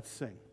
Let's sing.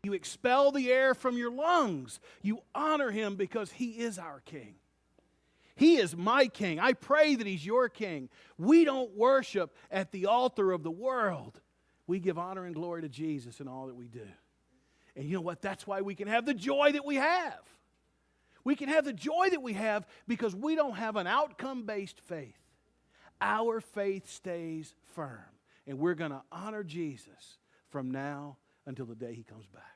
You expel the air from your lungs. You honor him because he is our king. He is my king. I pray that he's your king. We don't worship at the altar of the world. We give honor and glory to Jesus in all that we do. And you know what? That's why we can have the joy that we have. We can have the joy that we have because we don't have an outcome-based faith. Our faith stays firm. And we're going to honor Jesus from now until the day he comes back.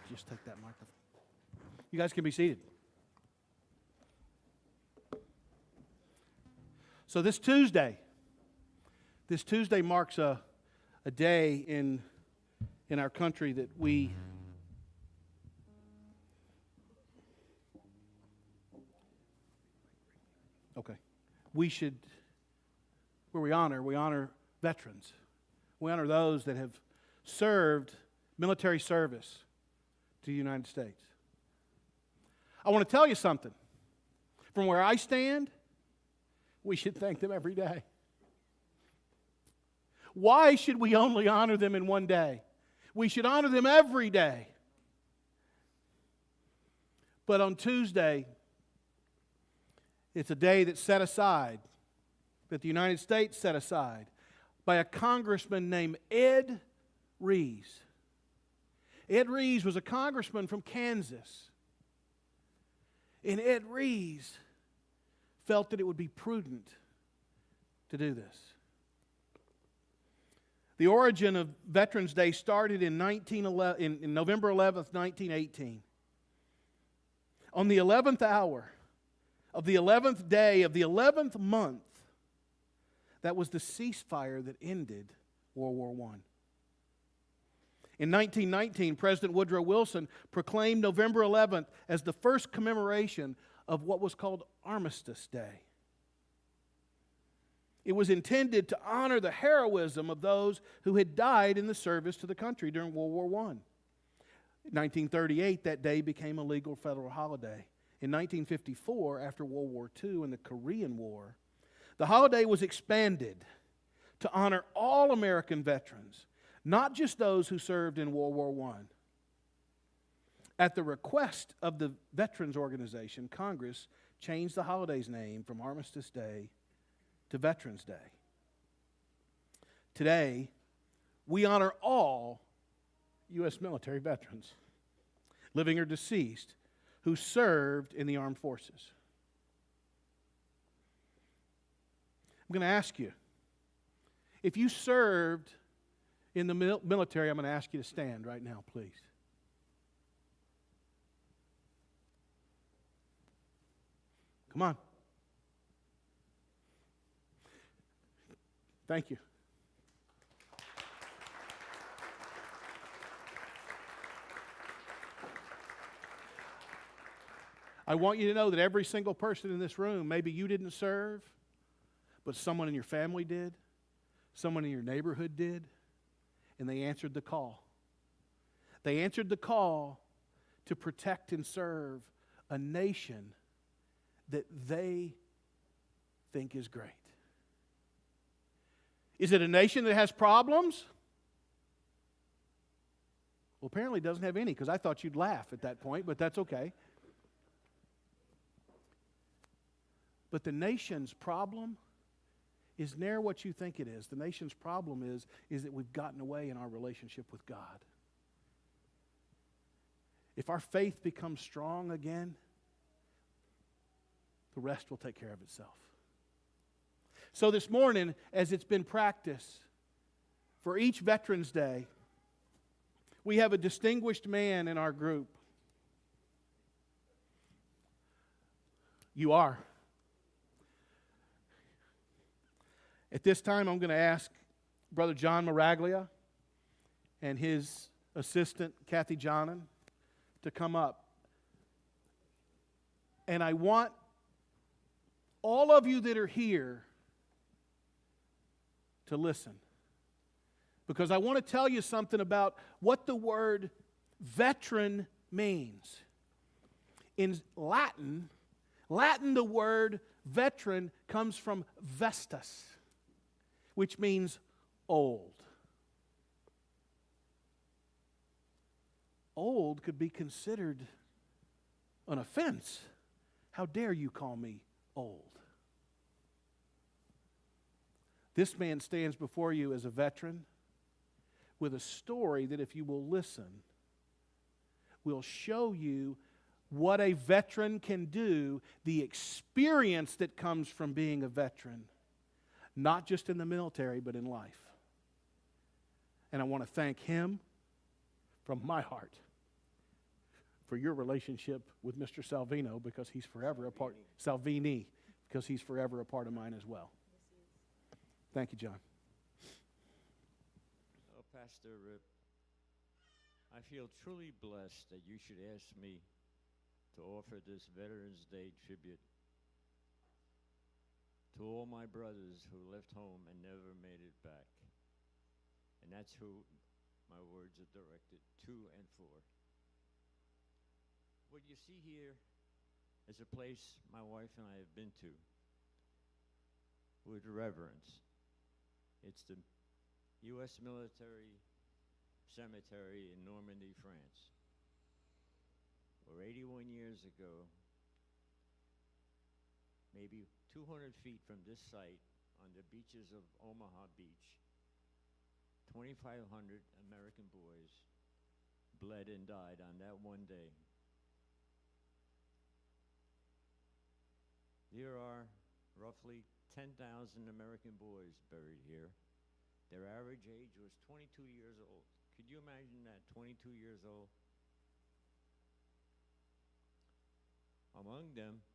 just take that microphone. You guys can be seated. So this Tuesday marks a day in our country that we honor veterans. We honor those that have served military service to the United States. I want to tell you something. From where I stand, we should thank them every day. Why should we only honor them in one day? We should honor them every day. But on Tuesday, it's a day that's set aside, that the United States set aside, by a congressman named Ed Rees. Ed Rees was a congressman from Kansas. And Ed Rees felt that it would be prudent to do this. The origin of Veterans Day started in November 11th, 1918. On the 11th hour of the 11th day of the 11th month, that was the ceasefire that ended World War I. In 1919, President Woodrow Wilson proclaimed November 11th as the first commemoration of what was called Armistice Day. It was intended to honor the heroism of those who had died in the service to the country during World War I. In 1938, that day became a legal federal holiday. In 1954, after World War II and the Korean War, the holiday was expanded to honor all American veterans, not just those who served in World War I. At the request of the Veterans Organization, Congress changed the holiday's name from Armistice Day to Veterans Day. Today, we honor all U.S. military veterans, living or deceased, who served in the armed forces. I'm going to ask you, if you served in the military, I'm going to ask you to stand right now, please. Come on. Thank you. I want you to know that every single person in this room, maybe you didn't serve, but someone in your family did, someone in your neighborhood did, and they answered the call. They answered the call to protect and serve a nation that they think is great. Is it a nation that has problems? Well, apparently it doesn't have any, because I thought you'd laugh at that point, but that's okay. But the nation's problem is near what you think it is. The nation's problem is that we've gotten away in our relationship with God. If our faith becomes strong again, the rest will take care of itself. So this morning, as it's been practice, for each Veterans Day, we have a distinguished man in our group. You are. At this time, I'm going to ask Brother John Maraglia and his assistant, Kathy Johnnon, to come up. And I want all of you that are here to listen. Because I want to tell you something about what the word veteran means. In Latin, the word veteran comes from vestus, which means old. Old could be considered an offense. How dare you call me old? This man stands before you as a veteran with a story that, if you will listen, will show you what a veteran can do, the experience that comes from being a veteran, not just in the military, but in life. And I want to thank him from my heart for your relationship with Mr. Salvino, because he's forever a part, Salvini, because he's forever a part of mine as well. Thank you, John. Oh, Pastor Rip, I feel truly blessed that you should ask me to offer this Veterans Day tribute to all my brothers who left home and never made it back. And that's who my words are directed to and for. What you see here is a place my wife and I have been to with reverence. It's the U.S. Military Cemetery in Normandy, France, where 81 years ago, maybe 200 feet from this site on the beaches of Omaha Beach, 2,500 American boys bled and died on that one day. There are roughly 10,000 American boys buried here. Their average age was 22 years old. Could you imagine that, 22 years old? Among them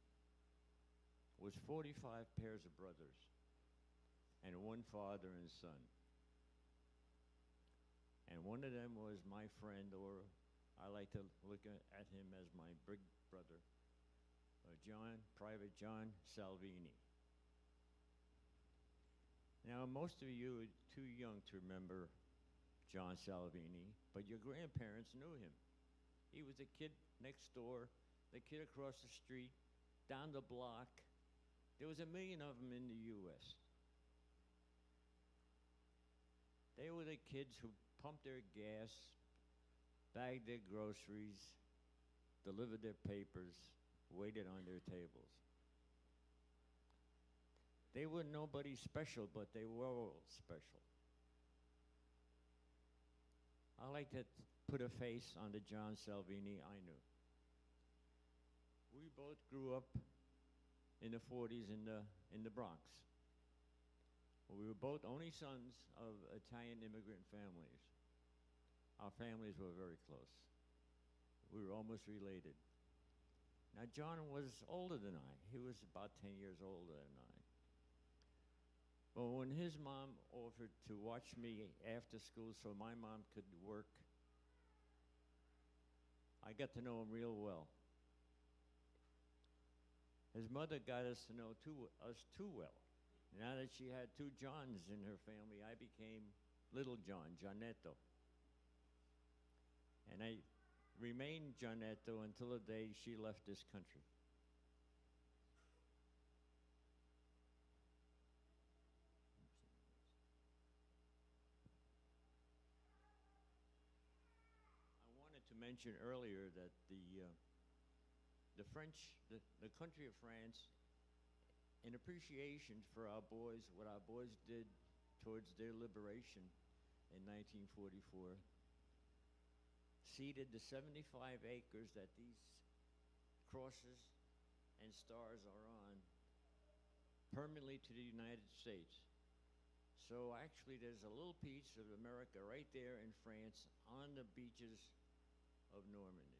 was 45 pairs of brothers and one father and son. And one of them was my friend, or I like to look at him as my big brother, Private John Salvini. Now, most of you are too young to remember John Salvini, but your grandparents knew him. He was the kid next door, the kid across the street, down the block. There was 1 million of them in the U.S. They were the kids who pumped their gas, bagged their groceries, delivered their papers, waited on their tables. They were nobody special, but they were all special. I like to put a face on the John Salvini I knew. We both grew up in the 40s in the Bronx. We were both only sons of Italian immigrant families. Our families were very close. We were almost related. Now, John was older than I. He was about 10 years older than I. But when his mom offered to watch me after school so my mom could work, I got to know him real well. His mother got us to know us too well. Now that she had 2 Johns in her family, I became Little John, Gianetto. And I remained Gianetto until the day she left this country. I wanted to mention earlier that the French, the country of France, in appreciation for our boys, what our boys did towards their liberation in 1944, ceded the 75 acres that these crosses and stars are on permanently to the United States. So actually there's a little piece of America right there in France on the beaches of Normandy.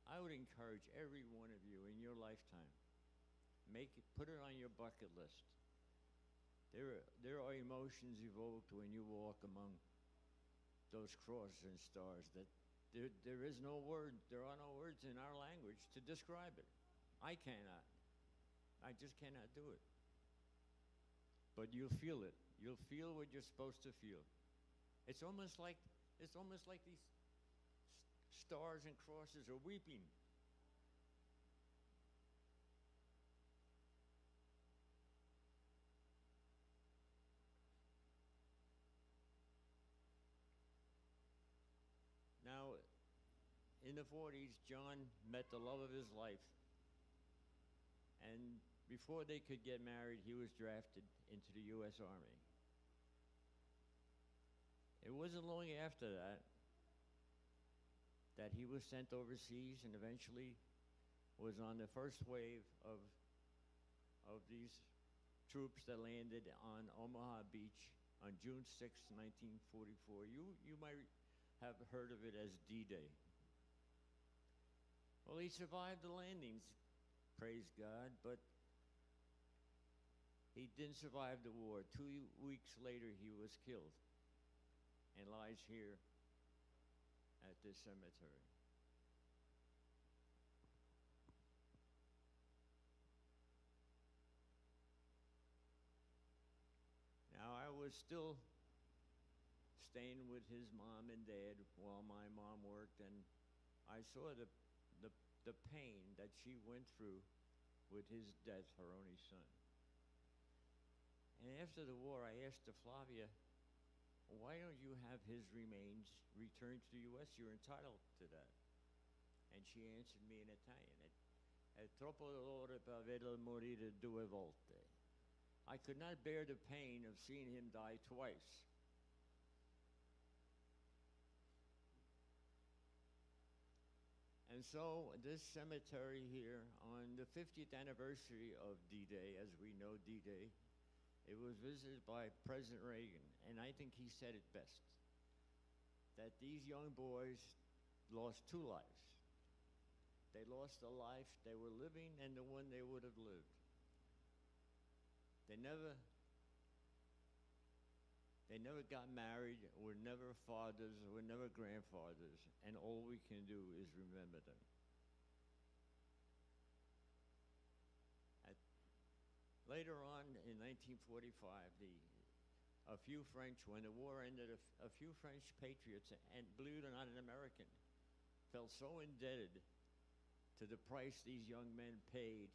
I would encourage every one of you in your lifetime, put it on your bucket list. There are emotions evoked when you walk among those crosses and stars that there is no word, there are no words in our language to describe it. I cannot. I just cannot do it. But you'll feel it. You'll feel what you're supposed to feel. It's almost like these stars and crosses are weeping. Now, in the 40s, John met the love of his life. And before they could get married, he was drafted into the U.S. Army. It wasn't long after that he was sent overseas and eventually was on the first wave of these troops that landed on Omaha Beach on June 6, 1944. You might have heard of it as D-Day. Well, he survived the landings, praise God, but he didn't survive the war. 2 weeks later, he was killed and lies here at this cemetery. Now, I was still staying with his mom and dad while my mom worked, and I saw the pain that she went through with his death, her only son. And after the war, I asked Flavia, why don't you have his remains returned to the U.S.? You're entitled to that. And she answered me in Italian, è troppo dolore per vederlo morire due volte. I could not bear the pain of seeing him die twice. And so this cemetery here, on the 50th anniversary of D-Day, as we know D-Day, it was visited by President Reagan, and I think he said it best, that these young boys lost two lives. They lost the life they were living and the one they would have lived. They never got married, were never fathers, were never grandfathers, and all we can do is remember them. Later on in 1945, a few French, when the war ended, a few French patriots, and believe it or not, an American, felt so indebted to the price these young men paid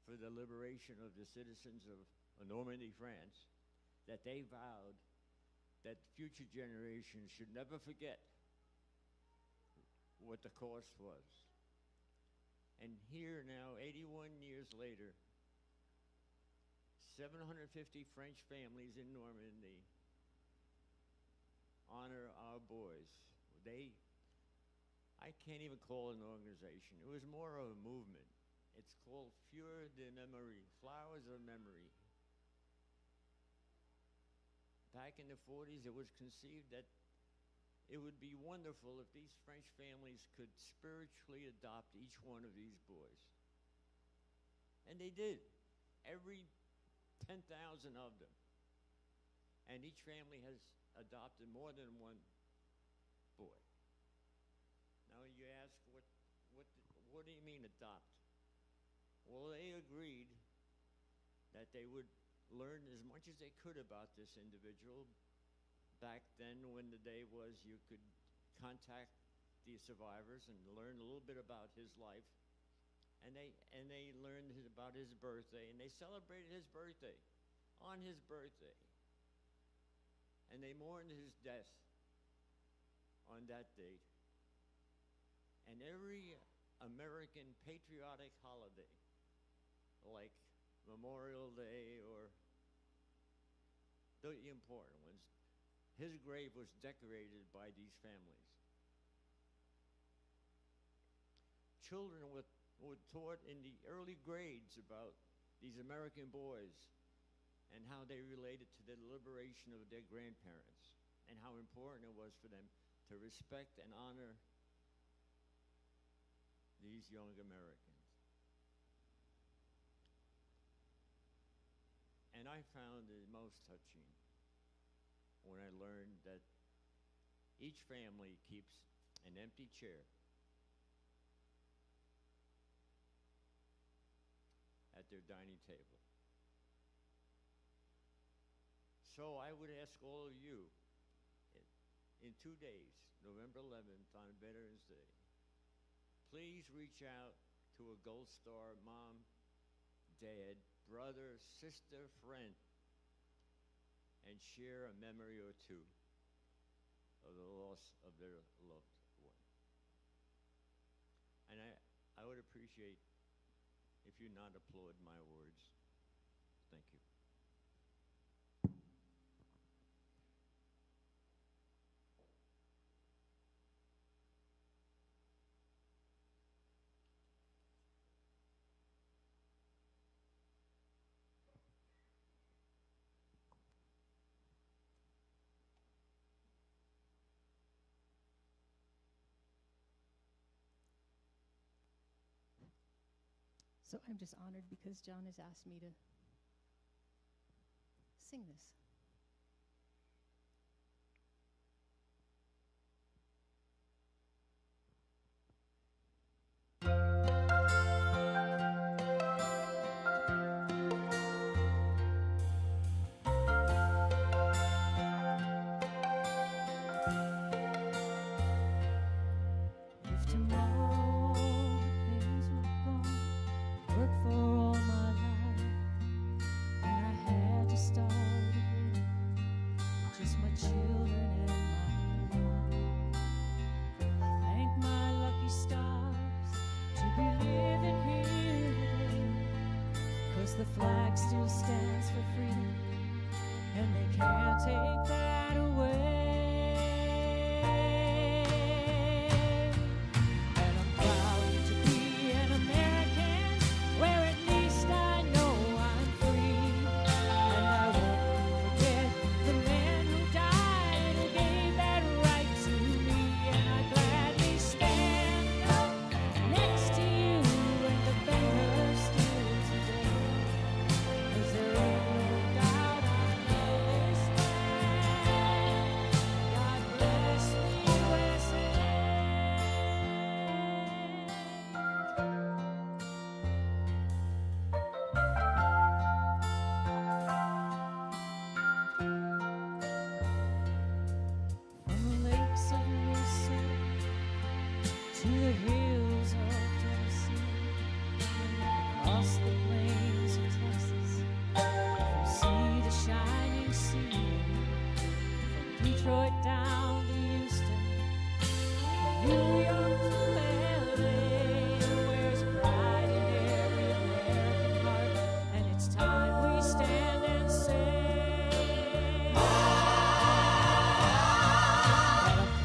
for the liberation of the citizens of Normandy, France, that they vowed that future generations should never forget what the cost was. And here now, 81 years later, 750 French families in Normandy honor our boys. I can't even call it an organization. It was more of a movement. It's called Fleurs de Memorie, Flowers of Memory. Back in the 40s, it was conceived that it would be wonderful if these French families could spiritually adopt each one of these boys. And they did. Every 10,000 of them. And each family has adopted more than one boy. Now you ask, what do you mean adopt? Well, they agreed that they would learn as much as they could about this individual. Back then, when the day was, you could contact the survivors and learn a little bit about his life. And they learned about his birthday, and they celebrated his birthday on his birthday. And they mourned his death on that date. And every American patriotic holiday, like Memorial Day or the important ones, his grave was decorated by these families. Children were taught in the early grades about these American boys and how they related to the liberation of their grandparents and how important it was for them to respect and honor these young Americans. And I found it most touching when I learned that each family keeps an empty chair at their dining table. So I would ask all of you, in 2 days, November 11th, on Veterans Day, please reach out to a Gold Star mom, dad, brother, sister, friend, and share a memory or two of the loss of their loved one. And I would appreciate if you not applaud my words. Thank you. So I'm just honored because John has asked me to sing this. If tomorrow things were gone, work for all my life, and I had to start again, just my children and my wife. I thank my lucky stars to be living here today, 'cause the flag still stands for freedom, and they can't take that away. And I'm proud to be an American, where at least I know I'm free. And I won't forget the man who died, who gave that right to me. And I gladly stand up next to you and defend her still today. 'Cause there ain't no doubt I love this land. God bless the USA. From the lakes of Minnesota to the hills of Tennessee, across the plains of Texas, from sea to shining sea, from Detroit down to Houston, from New York to LA, where's pride in every American heart, and it's time we stand and say,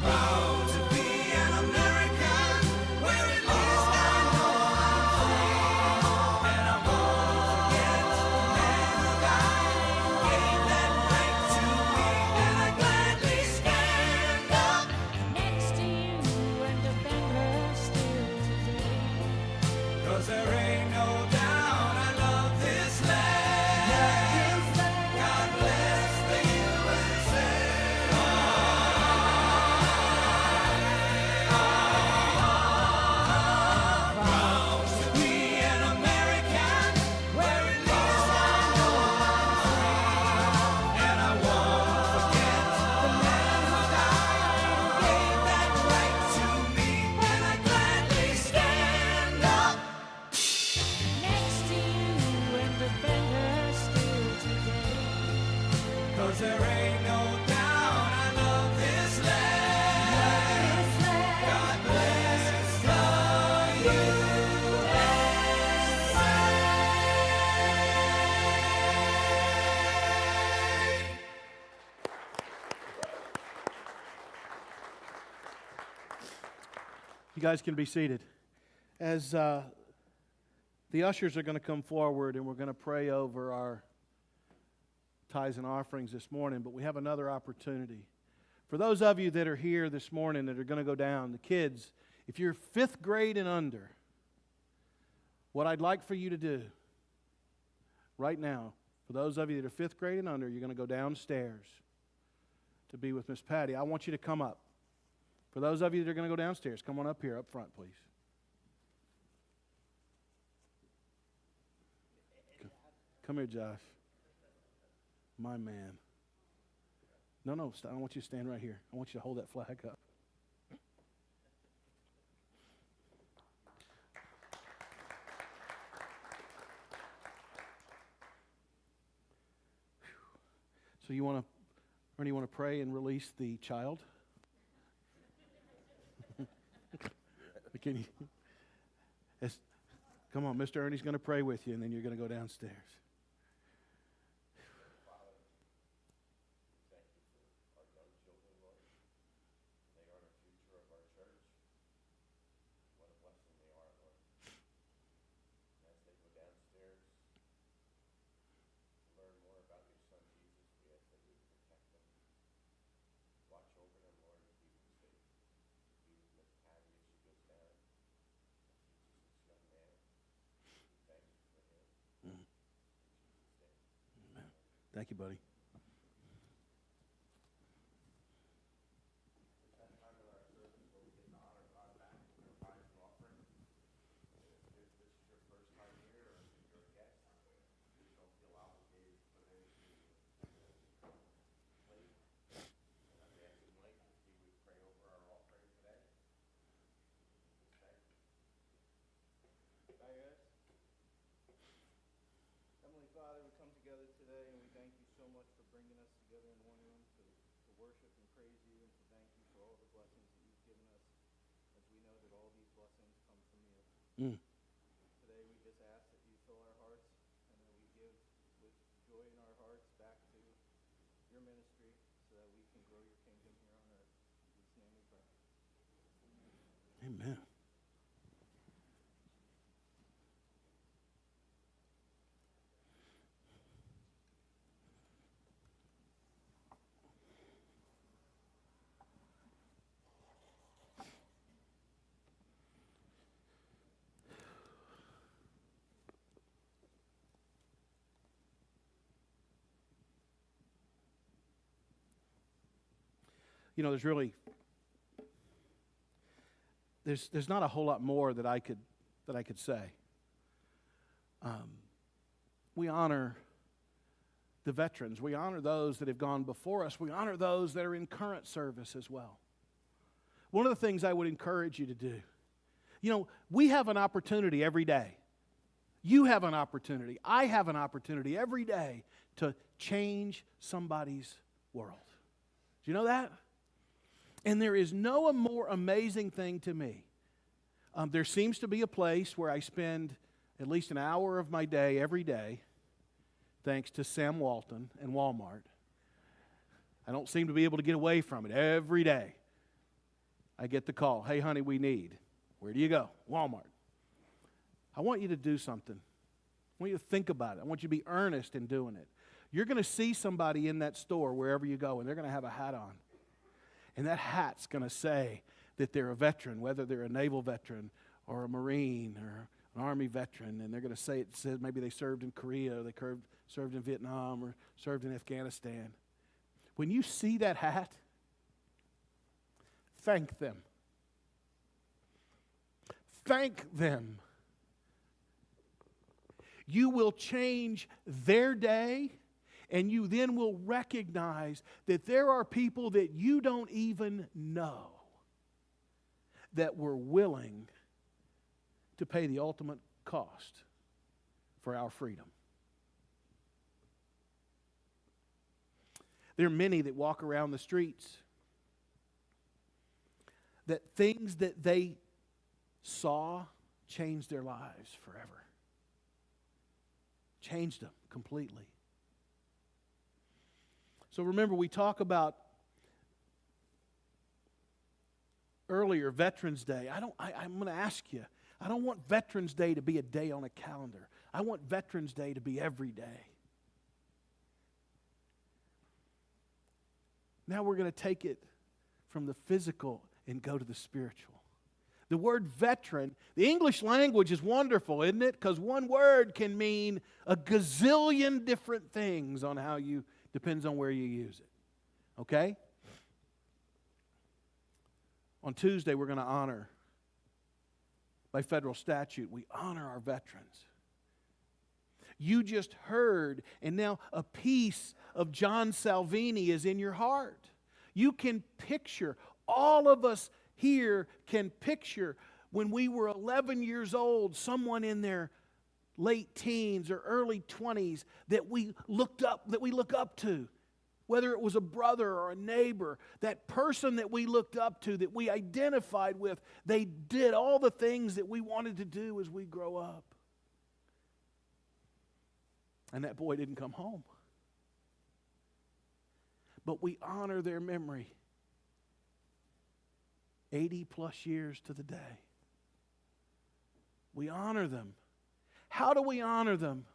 Proud to be an American, where at least I know I'm free. And I won't forget the man who died, who gave that right to me. And I gladly stand up next to you and defend her still today. 'cause there ain't no doubt I love this land. God bless the USA. Proud to be an American, where at least I know I'm free. And I won't forget the man who died, who gave that right to me. And I gladly stand up Next to you and defend her still today. 'cause there ain't no doubt I love this land. God bless the USA. You guys can be seated. As the ushers are going to come forward and we're going to pray over our tithes and offerings this morning, but we have another opportunity. For those of you that are here this morning that are going to go down, the kids, if you're 5th grade and under, what I'd like for you to do right now, for those of you that are 5th grade and under, you're going to go downstairs to be with Miss Patty. I want you to come up. For those of you that are going to go downstairs, come on up here, up front, please. Come here, Josh. My man. No, I don't want you to stand right here. I want you to hold that flag up. So you want to, Ernie, you want to pray and release the child? Can you, come on, Mr. Ernie's going to pray with you, and then you're going to go downstairs. Thank you, buddy. Heavenly Father, we come together today and we thank you so much for bringing us together in one room to worship and praise you and to thank you for all the blessings that you've given us, as we know that all these blessings come from you. Mm. Today we just ask that you fill our hearts and that we give with joy in our hearts back to your ministry so that we can grow your kingdom here on earth. In Jesus' name we pray. Amen. You know, there's not a whole lot more that I could say. We honor the veterans. We honor those that have gone before us. We honor those that are in current service as well. One of the things I would encourage you to do, you know, we have an opportunity every day. You have an opportunity. I have an opportunity every day to change somebody's world. Do you know that? And there is no more amazing thing to me. There seems to be a place where I spend at least an hour of my day every day, thanks to Sam Walton and Walmart. I don't seem to be able to get away from it. Every day I get the call, hey honey, we need. Where do you go? Walmart. I want you to do something. I want you to think about it. I want you to be earnest in doing it. You're going to see somebody in that store wherever you go, and they're going to have a hat on. And that hat's going to say that they're a veteran, whether they're a naval veteran or a Marine or an Army veteran. And they're going to say it says maybe they served in Korea, or they served in Vietnam, or served in Afghanistan. When you see that hat, thank them. Thank them. You will change their day. And you then will recognize that there are people that you don't even know that were willing to pay the ultimate cost for our freedom. There are many that walk around the streets that things that they saw changed their lives forever. Changed them completely. So remember, we talk about earlier Veterans Day. I'm going to ask you, I don't want Veterans Day to be a day on a calendar. I want Veterans Day to be every day. Now we're going to take it from the physical and go to the spiritual. The word veteran, the English language is wonderful, isn't it? Because one word can mean a gazillion different things on how you depends on where you use it. Okay? On Tuesday, we're going to honor, by federal statute, we honor our veterans. You just heard, and now a piece of John Salvini is in your heart. You can picture, all of us here can picture when we were 11 years old, someone in their late teens or early 20s that we look up to, whether it was a brother or a neighbor, that person that we looked up to, that we identified with, they did all the things that we wanted to do as we grow up. And that boy didn't come home. But we honor their memory 80 plus years to the day. We honor them. How do we honor them?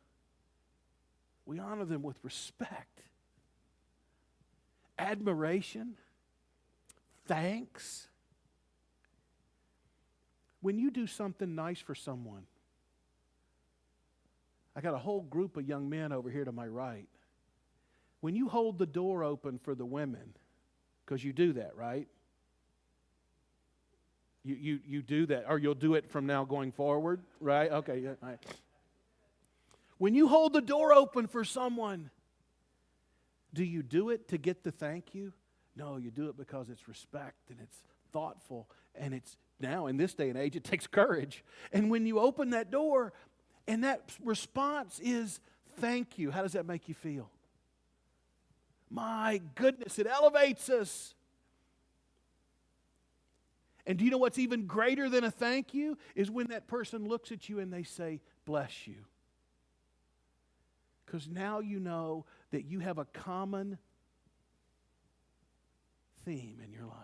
We honor them with respect, admiration, thanks. When you do something nice for someone, I got a whole group of young men over here to my right. When you hold the door open for the women, because you do that, right? You do that, or you'll do it from now going forward, right? Okay, yeah, all right. When you hold the door open for someone, do you do it to get the thank you? No, you do it because it's respect and it's thoughtful, and it's now in this day and age, it takes courage. And when you open that door and that response is thank you, how does that make you feel? My goodness, it elevates us. And do you know what's even greater than a thank you? Is when that person looks at you and they say, bless you. Because now you know that you have a common theme in your life.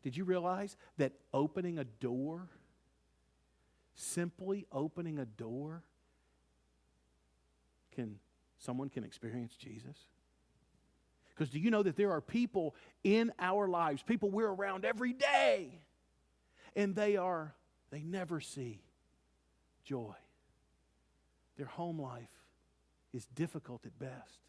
Did you realize that opening a door, simply opening a door, someone can experience Jesus? Because do you know that there are people in our lives, people we're around every day, and they never see joy. Their home life is difficult at best.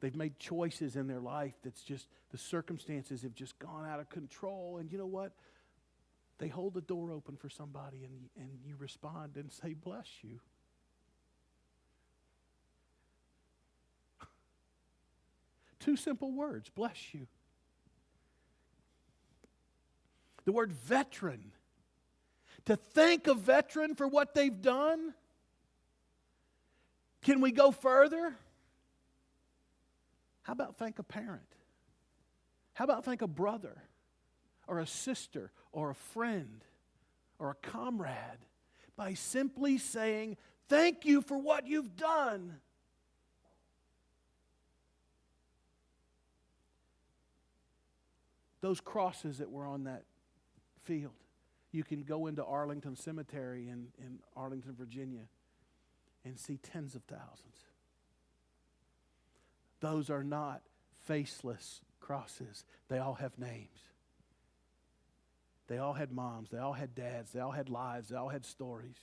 They've made choices in their life that's just, the circumstances have just gone out of control. And you know what? They hold the door open for somebody and you respond and say, bless you. Two simple words, bless you. The word veteran. To thank a veteran for what they've done. Can we go further? How about thank a parent? How about thank a brother or a sister or a friend or a comrade by simply saying, thank you for what you've done. Those crosses that were on that field. You can go into Arlington Cemetery in Arlington, Virginia, and see tens of thousands. Those are not faceless crosses. They all have names. They all had moms. They all had dads. They all had lives. They all had stories.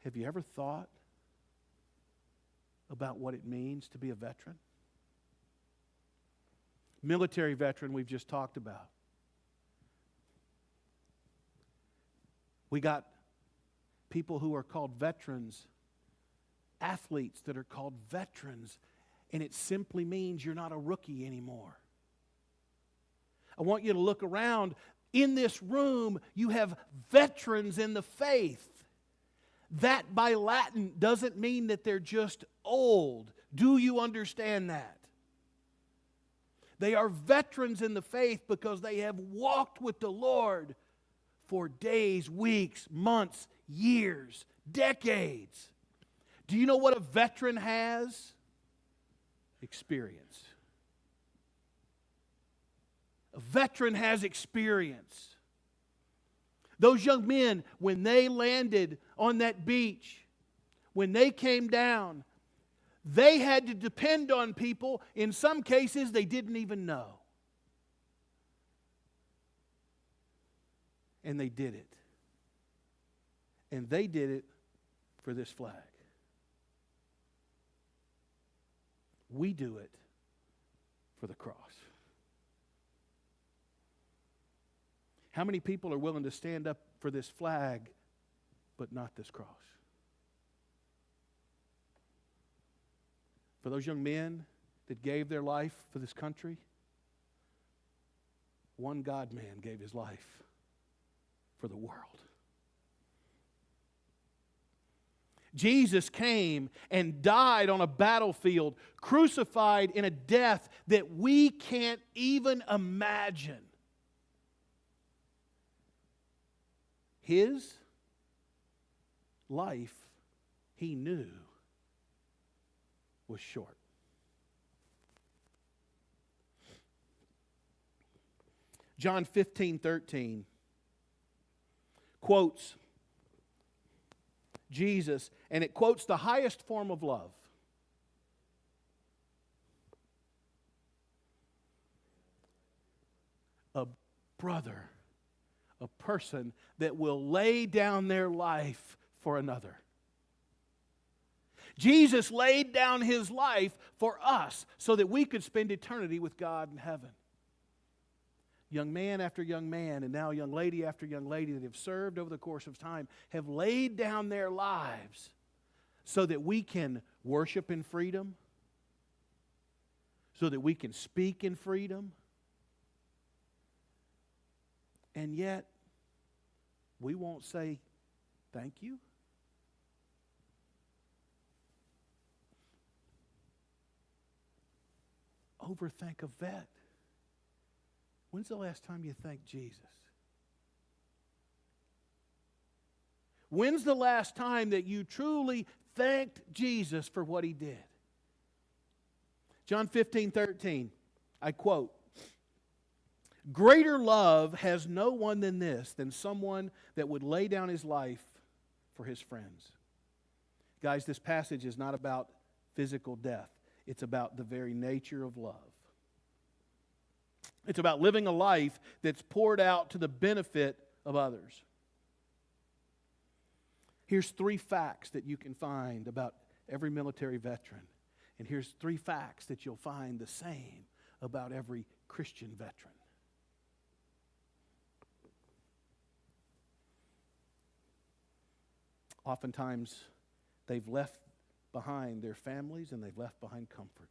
Have you ever thought about what it means to be a veteran? Military veteran we've just talked about. We got people who are called veterans, athletes that are called veterans, and it simply means you're not a rookie anymore. I want you to look around. In this room, you have veterans in the faith. That by Latin doesn't mean that they're just old. Do you understand that? They are veterans in the faith because they have walked with the Lord for days, weeks, months, years, decades. Do you know what a veteran has? Experience. A veteran has experience. Those young men, when they landed on that beach, when they came down, they had to depend on people. In some cases, they didn't even know. And they did it. And they did it for this flag. We do it for the cross. How many people are willing to stand up for this flag, but not this cross? For those young men that gave their life for this country, one God-man gave his life for the world. Jesus came and died on a battlefield, crucified in a death that we can't even imagine. His life, he knew, was short. John 15:13 quotes Jesus, and it quotes the highest form of love. A brother, a person that will lay down their life for another. Jesus laid down His life for us so that we could spend eternity with God in heaven. Young man after young man, and now young lady after young lady that have served over the course of time have laid down their lives so that we can worship in freedom, so that we can speak in freedom. And yet, we won't say thank you. Overthink a vet. When's the last time you thanked Jesus? When's the last time that you truly thanked Jesus for what He did? John 15:13, I quote, "Greater love has no one than this, than someone that would lay down his life for his friends." Guys, this passage is not about physical death. It's about the very nature of love. It's about living a life that's poured out to the benefit of others. Here's 3 facts that you can find about every military veteran. And here's 3 facts that you'll find the same about every Christian veteran. Oftentimes, they've left behind their families and they've left behind comfort.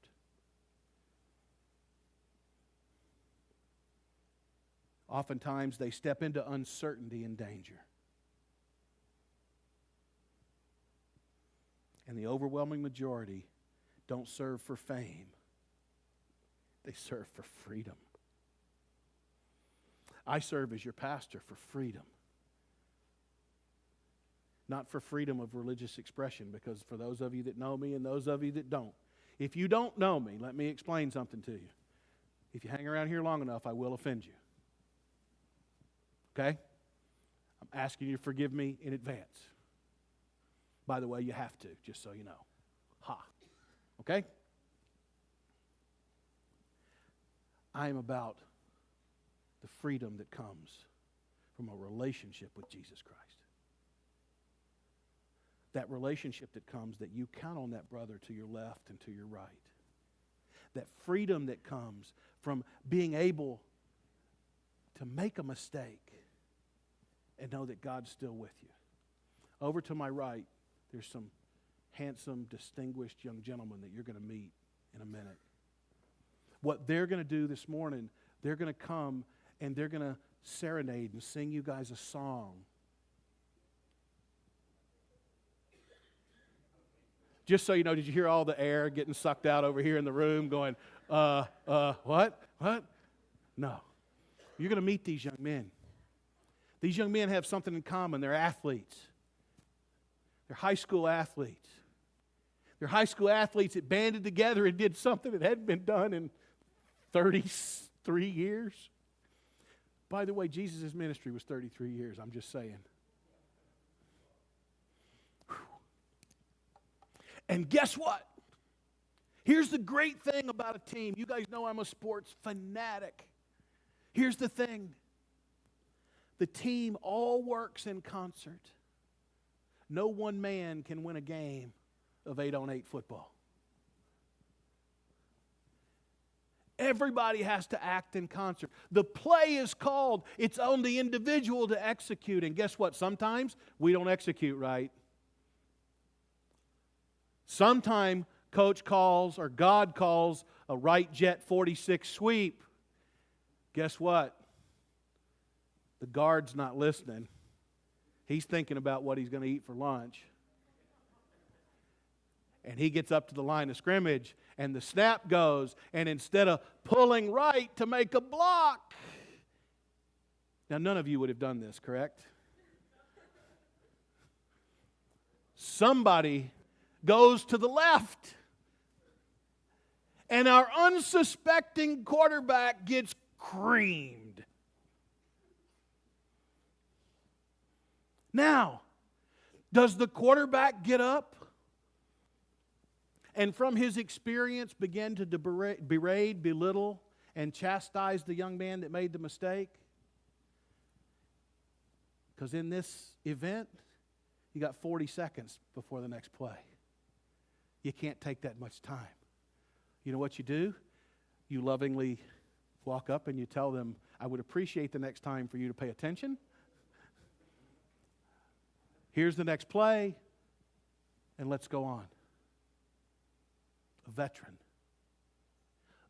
Oftentimes, they step into uncertainty and danger. And the overwhelming majority don't serve for fame. They serve for freedom. I serve as your pastor for freedom. Not for freedom of religious expression, because for those of you that know me and those of you that don't, if you don't know me, let me explain something to you. If you hang around here long enough, I will offend you. Okay? I'm asking you to forgive me in advance. By the way, you have to, just so you know. Ha. Okay? I am about the freedom that comes from a relationship with Jesus Christ. That relationship that comes that you count on that brother to your left and to your right. That freedom that comes from being able to make a mistake and know that God's still with you. Over to my right, there's some handsome, distinguished young gentlemen that you're going to meet in a minute. What they're going to do this morning, they're going to come and they're going to serenade and sing you guys a song. Just so you know, did you hear all the air getting sucked out over here in the room going, what? No. You're going to meet these young men. These young men have something in common. They're athletes. They're high school athletes. They're high school athletes that banded together and did something that hadn't been done in 33 years. By the way, Jesus' ministry was 33 years. I'm just saying. Whew. And guess what? Here's the great thing about a team. You guys know I'm a sports fanatic. Here's the thing. The team all works in concert. No one man can win a game of 8-on-8 football. Everybody has to act in concert. The play is called. It's on the individual to execute. And guess what? Sometimes we don't execute right. Sometimes coach calls or God calls a right jet 46 sweep. Guess what? The guard's not listening. He's thinking about what he's going to eat for lunch. And he gets up to the line of scrimmage, and the snap goes, and instead of pulling right to make a block. Now, none of you would have done this, correct? Somebody goes to the left, and our unsuspecting quarterback gets creamed. Now, does the quarterback get up and from his experience begin to berate, belittle, and chastise the young man that made the mistake? Because in this event, you got 40 seconds before the next play. You can't take that much time. You know what you do? You lovingly walk up and you tell them, I would appreciate the next time for you to pay attention. Here's the next play, and let's go on. A veteran.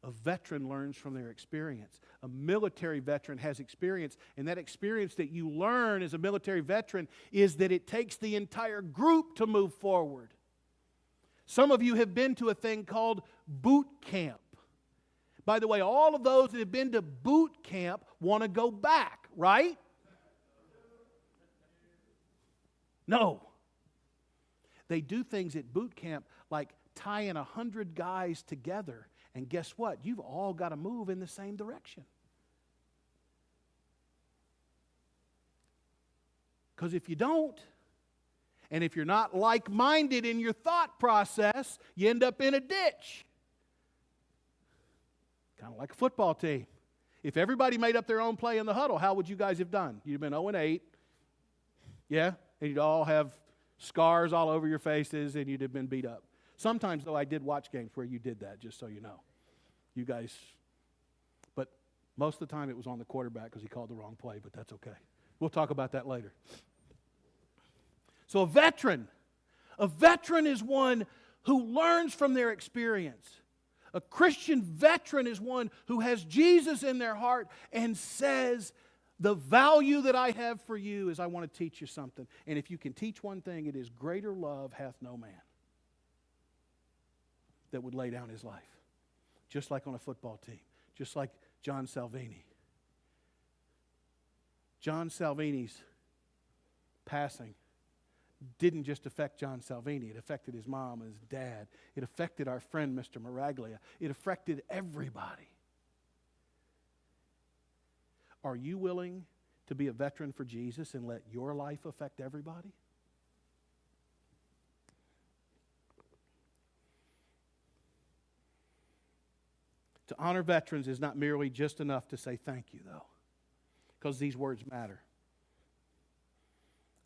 A veteran learns from their experience. A military veteran has experience, and that experience that you learn as a military veteran is that it takes the entire group to move forward. Some of you have been to a thing called boot camp. By the way, all of those that have been to boot camp want to go back, right? No. They do things at boot camp like tying 100 guys together. And guess what? You've all got to move in the same direction. Because if you don't, and if you're not like-minded in your thought process, you end up in a ditch. Kind of like a football team. If everybody made up their own play in the huddle, how would you guys have done? You'd have been 0-8. Yeah? And you'd all have scars all over your faces, and you'd have been beat up. Sometimes, though, I did watch games where you did that, just so you know. You guys, but most of the time it was on the quarterback because he called the wrong play, but that's okay. We'll talk about that later. So a veteran is one who learns from their experience. A Christian veteran is one who has Jesus in their heart and says, the value that I have for you is I want to teach you something. And if you can teach one thing, it is greater love hath no man that would lay down his life. Just like on a football team. Just like John Salvini. John Salvini's passing didn't just affect John Salvini. It affected his mom and his dad. It affected our friend, Mr. Miraglia. It affected everybody. Are you willing to be a veteran for Jesus and let your life affect everybody? To honor veterans is not merely just enough to say thank you, though, because these words matter.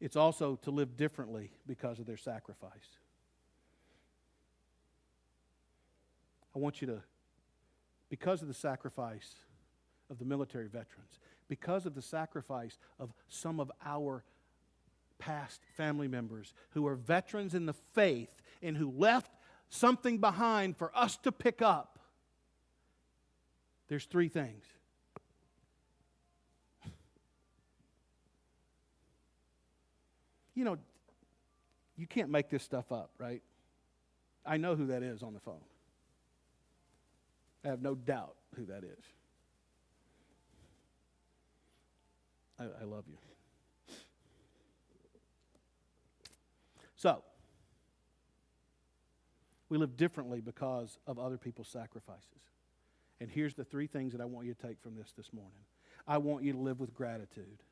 It's also to live differently because of their sacrifice. I want you to, because of the sacrifice of the military veterans, because of the sacrifice of some of our past family members who are veterans in the faith and who left something behind for us to pick up, there's three things. You know, you can't make this stuff up, right? I know who that is on the phone. I have no doubt who that is. I love you. So, we live differently because of other people's sacrifices. And here's the three things that I want you to take from this morning. I want you to live with gratitude.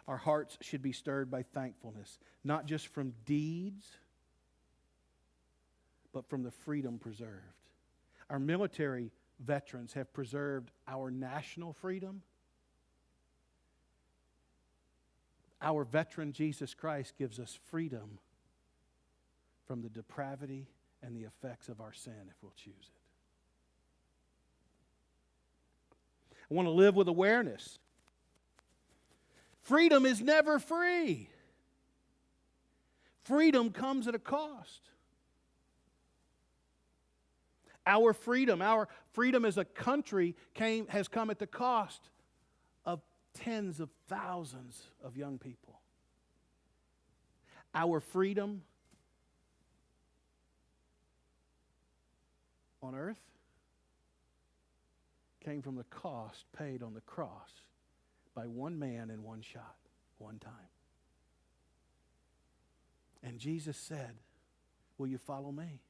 Our hearts should be stirred by thankfulness, not just from deeds, but from the freedom preserved. Our military veterans have preserved our national freedom. Our veteran, Jesus Christ, gives us freedom from the depravity and the effects of our sin if we'll choose it. I want to live with awareness. Freedom is never free. Freedom comes at a cost. Our freedom as a country has come at the cost of tens of thousands of young people. Our freedom on earth came from the cost paid on the cross by one man in one shot, one time. And Jesus said, will you follow me?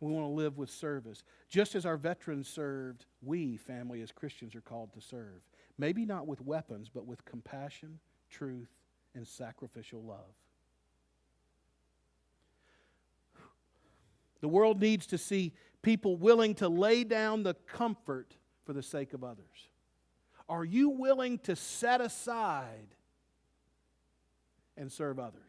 We want to live with service. Just as our veterans served, we, family, as Christians, are called to serve. Maybe not with weapons, but with compassion, truth, and sacrificial love. The world needs to see people willing to lay down the comfort for the sake of others. Are you willing to set aside and serve others?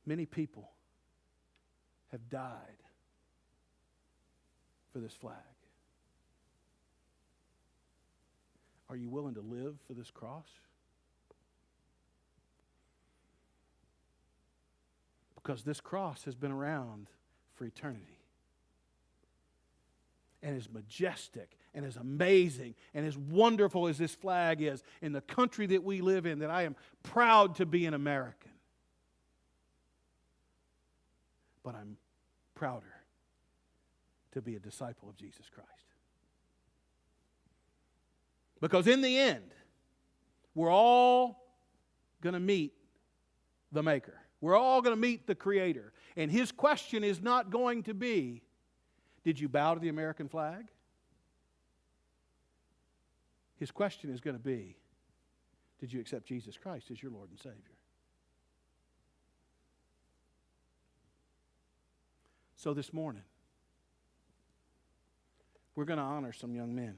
Many people have died for this flag. Are you willing to live for this cross? Because this cross has been around for eternity. And as majestic and as amazing and as wonderful as this flag is in the country that we live in, that I am proud to be an American. But I'm prouder to be a disciple of Jesus Christ. Because in the end, we're all going to meet the Maker. We're all going to meet the Creator. And His question is not going to be, did you bow to the American flag? His question is going to be, did you accept Jesus Christ as your Lord and Savior? So this morning, we're going to honor some young men.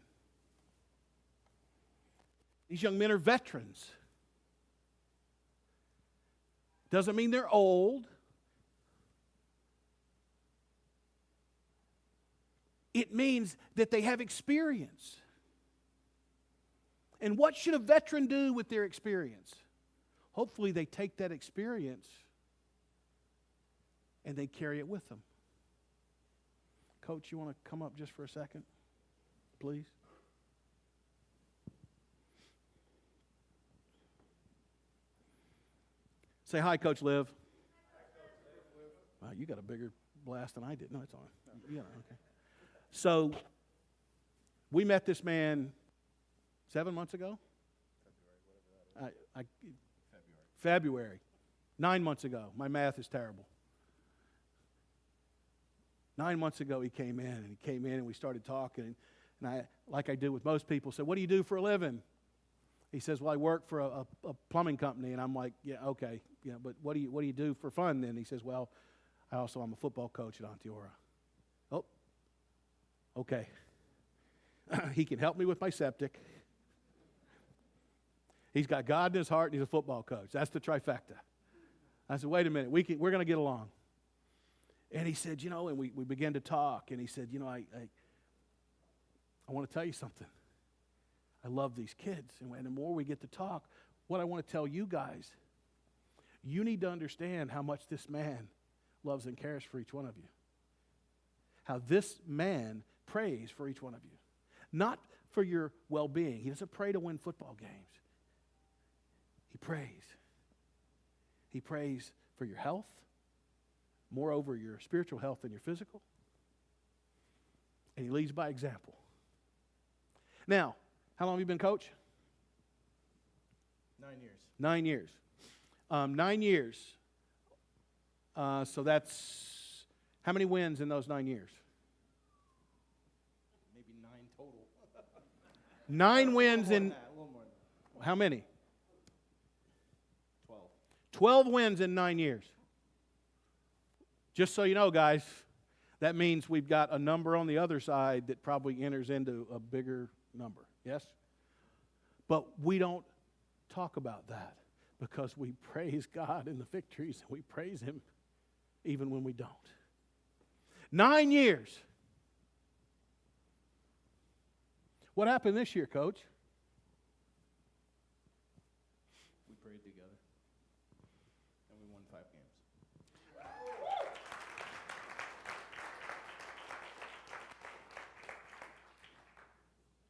These young men are veterans. Doesn't mean they're old. It means that they have experience. And what should a veteran do with their experience? Hopefully they take that experience and they carry it with them. Coach, you want to come up just for a second, please? Say hi, Coach Liv. Wow, you got a bigger blast than I did. No, it's on. Yeah, okay. So, we met this man 7 months ago? February. 9 months ago. My math is terrible. 9 months ago he came in, and we started talking, and I, like I do with most people, said, "What do you do for a living?" He says, "Well, I work for a plumbing company," and I'm like, "Yeah, okay, yeah, but what do you do for fun then?" He says, "Well, I'm a football coach at Onteora." Oh, okay. He can help me with my septic. He's got God in his heart, and he's a football coach. That's the trifecta. I said, "Wait a minute, we're going to get along." And he said, and we began to talk, and he said, I want to tell you something. I love these kids, and the more we get to talk, what I want to tell you guys, you need to understand how much this man loves and cares for each one of you. How this man prays for each one of you. Not for your well-being. He doesn't pray to win football games. He prays. He prays for your health. Moreover, your spiritual health than your physical. And he leads by example. Now, how long have you been coach? 9 years. 9 years. 9 years. So that's, how many wins in those 9 years? Maybe 9 total. 9 wins in, A little more than that. how many? 12. 12 wins in 9 years. Just so you know, guys, that means we've got a number on the other side that probably enters into a bigger number. Yes? But we don't talk about that because we praise God in the victories and we praise Him even when we don't. 9 years. What happened this year, Coach? We prayed together, and we won 5 games.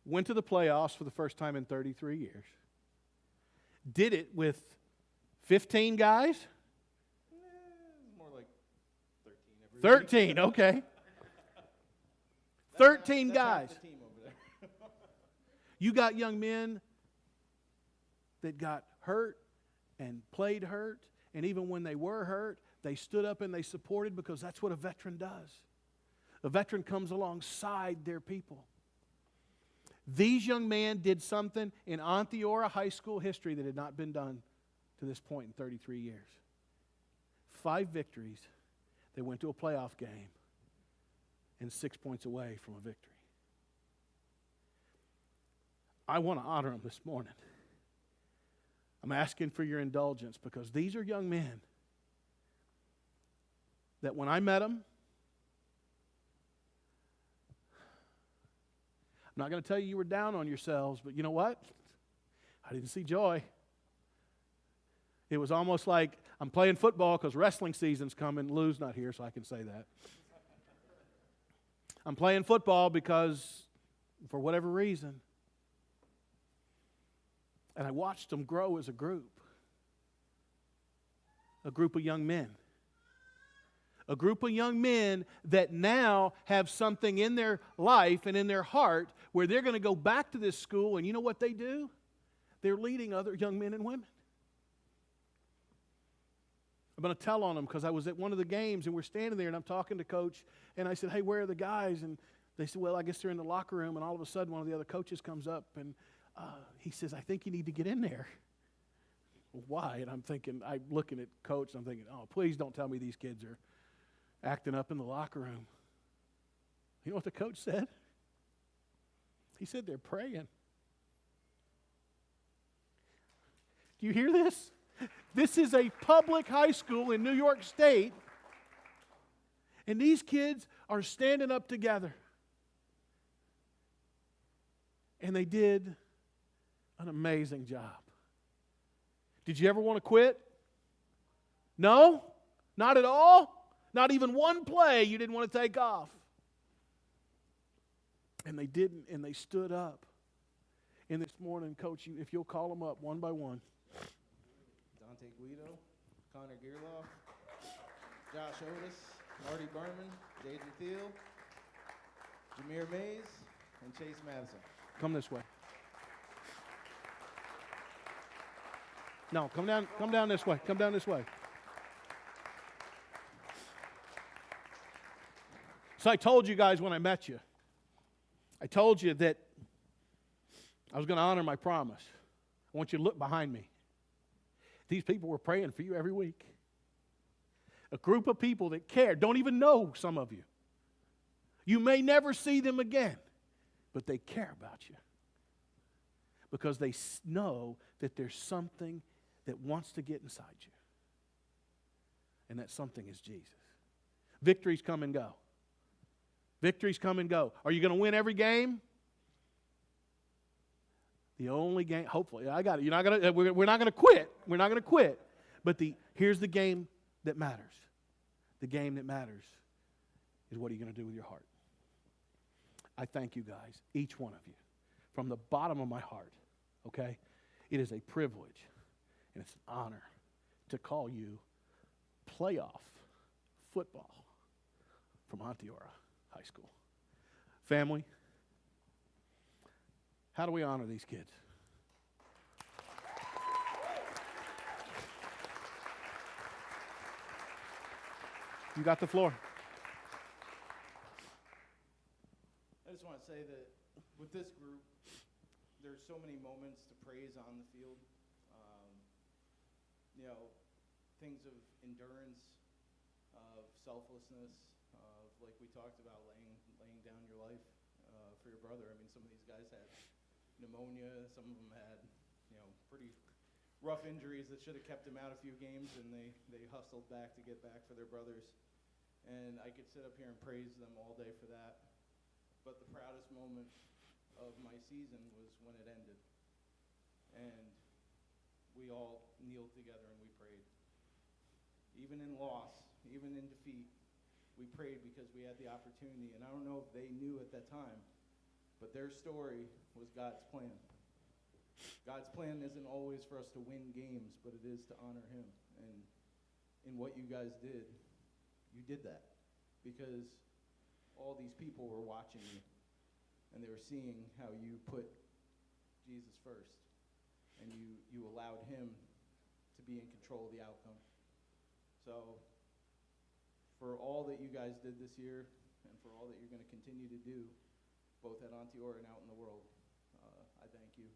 Went to the playoffs for the first time in 33 years. Did it with 15 guys? More like 13 every week. 13, okay. 13 That's guys. half the team over there. You got young men that got hurt and played hurt, and even when they were hurt, they stood up and they supported because that's what a veteran does. A veteran comes alongside their people. These young men did something in Onteora High School history that had not been done to this point in 33 years. 5 victories. They went to a playoff game. and 6 points away from a victory. I want to honor them this morning. I'm asking for your indulgence because these are young men that when I met them, I'm not going to tell you were down on yourselves, but you know what? I didn't see joy. It was almost like I'm playing football because wrestling season's coming. Lou's not here, so I can say that. I'm playing football because, for whatever reason, and I watched them grow as a group of young men. A group of young men that now have something in their life and in their heart where they're going to go back to this school, and you know what they do? They're leading other young men and women. I'm going to tell on them because I was at one of the games and we're standing there and I'm talking to Coach and I said, hey, where are the guys? And they said, well, I guess they're in the locker room. And all of a sudden one of the other coaches comes up and he says, I think you need to get in there. Well, why? And I'm looking at Coach and I'm thinking, oh, please don't tell me these kids are acting up in the locker room. You know what the coach said? He said they're praying. Do you hear this? This is a public high school in New York State, and these kids are standing up together. And they did an amazing job. Did you ever want to quit? No? Not at all? Not even one play you didn't want to take off. And they didn't, and they stood up. And this morning, Coach, if you'll call them up one by one. Dante Guido, Connor Gearloff, Josh Otis, Marty Berman, Jaden Thiel, Jameer Mays, and Chase Madison. Come this way. No, come down this way. Come down this way. So I told you guys when I met you, I told you that I was going to honor my promise. I want you to look behind me. These people were praying for you every week. A group of people that care, don't even know some of you. You may never see them again, but they care about you. Because they know that there's something that wants to get inside you. And that something is Jesus. Victories come and go. Victories come and go. Are you going to win every game? The only game, hopefully, I got it. We're not going to quit. We're not going to quit. But here's the game that matters. The game that matters is what are you going to do with your heart? I thank you guys, each one of you, from the bottom of my heart, okay? It is a privilege and it's an honor to call you playoff football from Onteora High School. Family, how do we honor these kids? You got the floor. I just want to say that with this group, there's so many moments to praise on the field. Things of endurance, of selflessness, of like we talked about laying down your life for your brother. I mean, some of these guys had pneumonia. Some of them had, pretty rough injuries that should have kept them out a few games, and they hustled back to get back for their brothers. And I could sit up here and praise them all day for that. But the proudest moment of my season was when it ended. And we all kneeled together and we prayed. Even in loss, even in defeat, we prayed because we had the opportunity. And I don't know if they knew at that time, but their story was God's plan. God's plan isn't always for us to win games, but it is to honor him. And in what you guys did, you did that because all these people were watching you, and they were seeing how you put Jesus first, and you allowed him to be in control of the outcome. So for all that you guys did this year, and for all that you're going to continue to do, both at Onteora and out in the world, I thank you.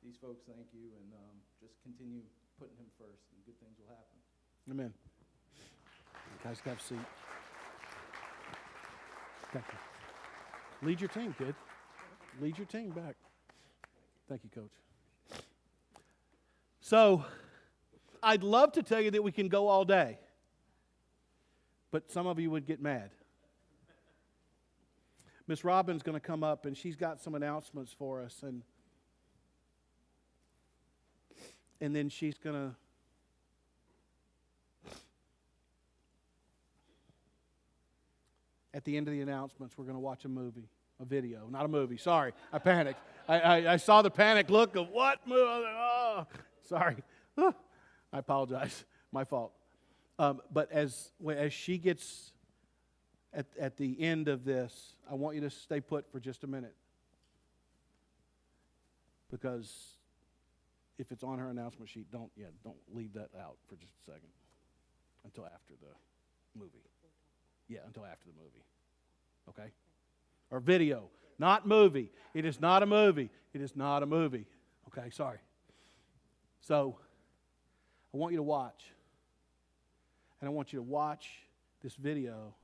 These folks thank you, and just continue putting him first, and good things will happen. Amen. You guys have a seat. Thank you. Lead your team, kid. Lead your team back. Thank you, Coach. So, I'd love to tell you that we can go all day, but some of you would get mad. Miss Robin's going to come up, and she's got some announcements for us, and then she's going to at the end of the announcements, we're going to watch a video, not a movie. Sorry, I panicked. I saw the panic look of what movie? Oh, sorry. I apologize. My fault. But as she gets at the end of this, I want you to stay put for just a minute. Because if it's on her announcement sheet, don't leave that out for just a second. Until after the movie. Yeah, until after the movie. Okay? Or video. Not movie. It is not a movie. It is not a movie. Okay, sorry. So, I want you to watch. And I want you to watch this video